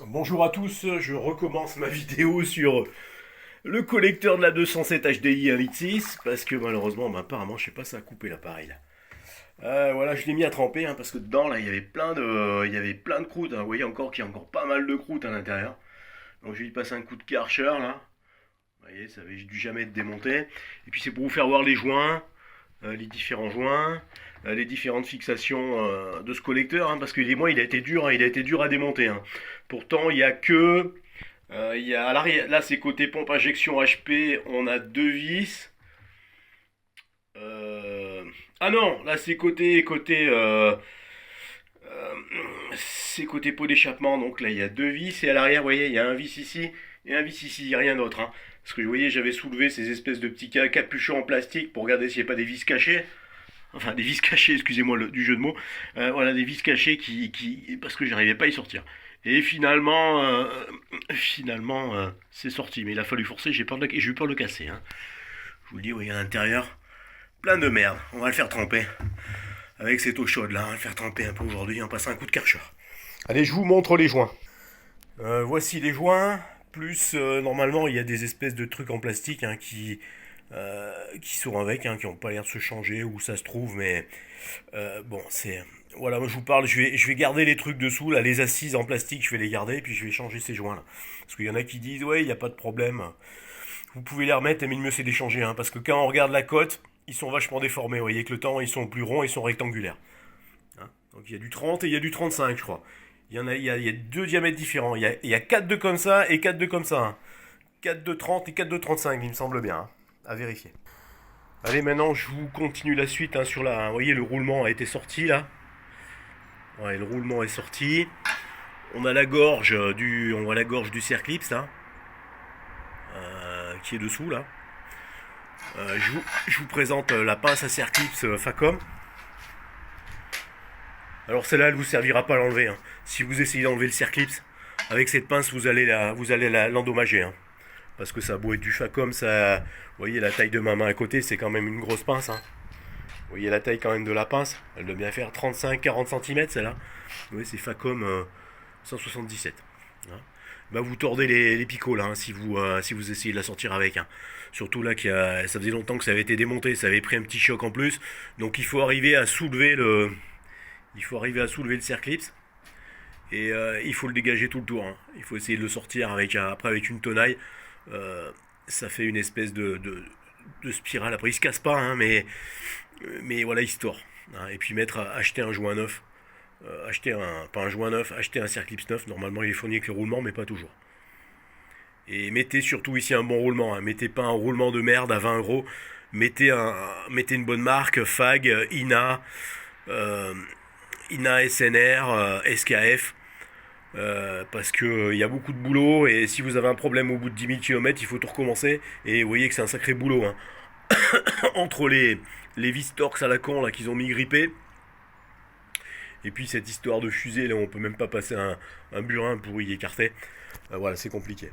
Bonjour à tous, je recommence ma vidéo sur le collecteur de la 207 HDI 1.6 parce que malheureusement, apparemment, je sais pas, ça a coupé l'appareil là. Voilà, je l'ai mis à tremper parce que dedans là, il y avait plein de croûtes, hein. Vous voyez encore qu'il y a encore pas mal de croûtes à l'intérieur. Donc je vais y passer un coup de Karcher là. Vous voyez, ça avait dû jamais être démonté. Et puis c'est pour vous faire voir les joints, les différents joints, les différentes fixations de ce collecteur, parce que moi il a été dur, il a été dur à démonter, hein. Pourtant il y a que, il y a à l'arrière, là c'est côté pompe injection HP, on a deux vis. Euh, ah non, là euh, c'est côté pot d'échappement, donc là il y a deux vis et à l'arrière, vous voyez, il y a un vis ici et un vis ici, il n'y a rien d'autre, hein. Parce que vous voyez, j'avais soulevé ces espèces de petits capuchons en plastique pour regarder s'il n'y a pas des vis cachées. Enfin, des vis cachées, excusez-moi du jeu de mots. Voilà, des vis cachées parce que j'arrivais pas à y sortir. Et finalement, c'est sorti. Mais il a fallu forcer, j'ai eu peur de le casser, hein. Je vous le dis, oui, à l'intérieur, plein de merde. On va le faire tremper. Avec cette eau chaude là, on va le faire tremper un peu aujourd'hui en passant un coup de Karcher. Allez, je vous montre les joints. Voici les joints. Plus, normalement, il y a des espèces de trucs en plastique, qui sont avec, qui n'ont pas l'air de se changer, où ça se trouve, mais bon, c'est... Voilà, moi je vous parle, je vais garder les trucs dessous, là, les assises en plastique, je vais les garder, et puis je vais changer ces joints-là. Parce qu'il y en a qui disent, ouais, il n'y a pas de problème, vous pouvez les remettre, mais le mieux c'est de les changer, parce que quand on regarde la cote, ils sont vachement déformés, vous voyez que le temps, ils sont plus ronds, ils sont rectangulaires. Donc il y a du 30 et il y a du 35, je crois. Il y a deux diamètres différents, il y a 4 de comme ça et 4 de comme ça, hein. 4 de 30 et 4 de 35, il me semble bien, hein, à vérifier. Allez, maintenant je vous continue la suite, sur la. Vous voyez, le roulement a été sorti là. Ouais, le roulement est sorti. On voit la gorge du Circlips là, qui est dessous là. Je vous présente la pince à Circlips Facom. Alors celle-là, elle vous servira pas à l'enlever, hein. Si vous essayez d'enlever le Circlips avec cette pince, vous allez l'endommager, hein. Parce que ça a beau être du Facom, ça. Vous voyez la taille de ma main à côté, c'est quand même une grosse pince, hein. Vous voyez la taille quand même de la pince. Elle doit bien faire 35-40 cm celle-là. Vous voyez, c'est Facom 177. Hein. Bah, vous tordez les picots là, si vous essayez de la sortir avec, hein. Surtout là, ça faisait longtemps que ça avait été démonté, ça avait pris un petit choc en plus. Donc il faut arriver à soulever le Circlips. Et il faut le dégager tout le tour, hein. Il faut essayer de le sortir après avec une tenaille. Euh, Ça fait une espèce de spirale. Après, il se casse pas, hein, mais voilà, il se tord, hein. Et puis acheter un joint neuf. Pas un joint neuf, acheter un Circlips neuf. Normalement, il est fourni avec le roulement, mais pas toujours. Et mettez surtout ici un bon roulement, hein. Mettez pas un roulement de merde à 20 euros. Mettez une bonne marque, FAG, euh, INA SNR, SKF. Parce que il y a beaucoup de boulot et si vous avez un problème au bout de 10 000 km, il faut tout recommencer. Et vous voyez que c'est un sacré boulot, hein. Entre les vis Torx à la con là qu'ils ont mis grippés, et puis cette histoire de fusée là, on peut même pas passer un burin pour y écarter. Voilà, c'est compliqué.